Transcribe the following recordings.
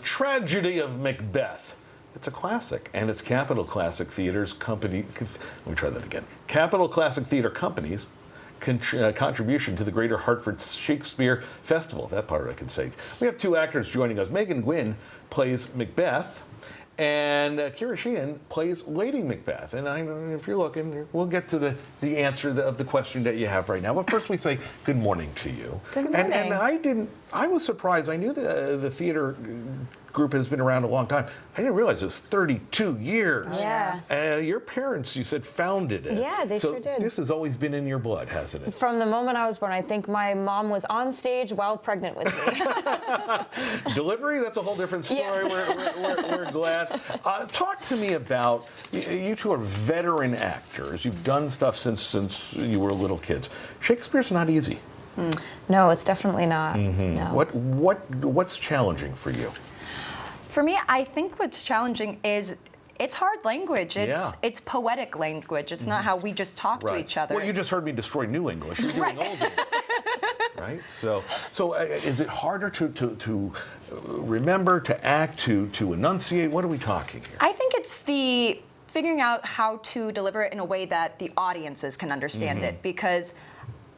Tragedy of Macbeth. It's a classic, and it's Capitol Classic Theater's company. Let me try that again. Capitol Classic Theater Company's contribution to the Greater Hartford Shakespeare Festival. That part I can say. We have two actors joining us. Megan Gwynn plays Macbeth, and Kira Sheehan plays Lady Macbeth. And if you're looking, we'll get to the answer of the question that you have right now. But first we say good morning to you. Good morning. And I was surprised. I knew the theater group has been around a long time. I didn't realize it was 32 years. Yeah. Your parents, you said, founded it. Yeah, they sure did. This has always been in your blood, hasn't it? From the moment I was born. I think my mom was on stage while pregnant with me. Delivery, that's a whole different story. Yes. We're glad. Talk to me about, you two are veteran actors. You've done stuff since you were little kids. Shakespeare's not easy. No, it's definitely not. Mm-hmm. No. What's challenging for you? For me, I think what's challenging is it's hard language. It's poetic language. It's not how we just talk to each other. Well, you just heard me destroy New English. You're doing Old English. Right? So is it harder to remember, to act, to enunciate? What are we talking here? I think it's the figuring out how to deliver it in a way that the audiences can understand it, because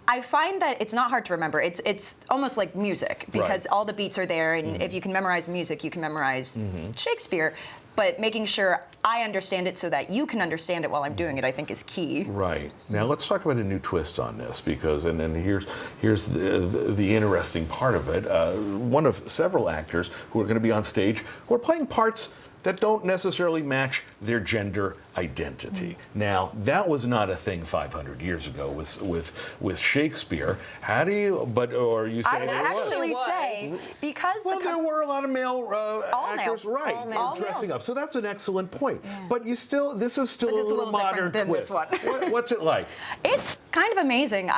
I find that it's not hard to remember. It's almost like music, because all the beats are there, and if you can memorize music, you can memorize Shakespeare. But making sure I understand it so that you can understand it while I'm doing it, I think, is key. Right. Now let's talk about a new twist on this, because and then here's the interesting part of it. One of several actors who are going to be on stage who are playing parts that don't necessarily match their gender identity. Now, that was not a thing 500 years ago with Shakespeare. How do you, or you say I would it was? actually say, because there were a lot of male actors, male. right, All dressing males. up. So that's an excellent point. But this is still But a it's little modern different than twist. this one. What's it like? It's kind of amazing.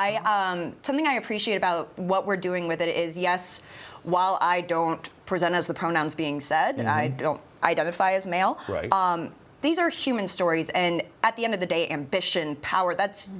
Something I appreciate about what we're doing with it is, yes, while I don't present as the pronouns being said, I don't identify as male. Right. These are human stories, and at the end of the day, ambition, power, that's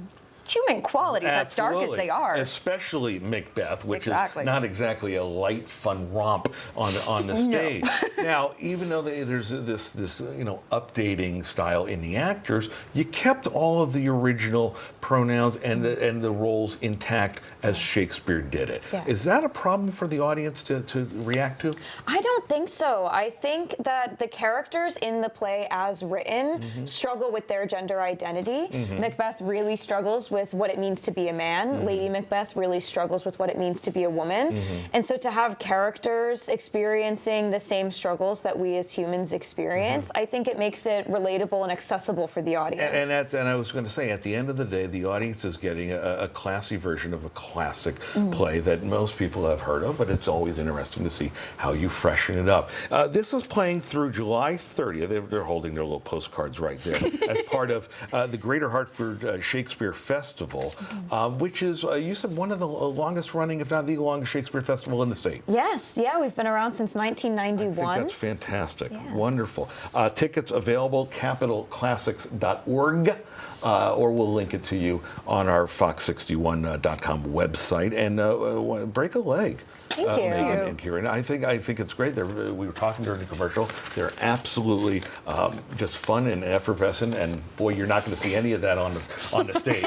human qualities, as dark as they are. Especially Macbeth, which is Exactly. not exactly a light, fun romp on the stage. Now, even though there's this updating style in the actors, you kept all of the original pronouns and the roles intact as Shakespeare did it. Yes. Is that a problem for the audience to react to? I don't think so. I think that the characters in the play as written struggle with their gender identity. Macbeth really struggles with what it means to be a man. Lady Macbeth really struggles with what it means to be a woman. And so to have characters experiencing the same struggles that we as humans experience, I think it makes it relatable and accessible for the audience. And I was going to say, at the end of the day, the audience is getting a classy version of a classic play that most people have heard of, but it's always interesting to see how you freshen it up. This is playing through July 30th. They're holding their little postcards right there as part of the Greater Hartford Shakespeare Festival, which is, you said, one of the longest running, if not the longest Shakespeare Festival in the state. Yes, yeah, we've been around since 1991. I think that's fantastic. Wonderful. Tickets available, capitolclassics.org, or we'll link it to you on our fox61.com website. And break a leg. Thank you. Megan and Kieran. I think it's great. We were talking during the commercial. They're absolutely just fun and effervescent. And boy, you're not going to see any of that on the stage.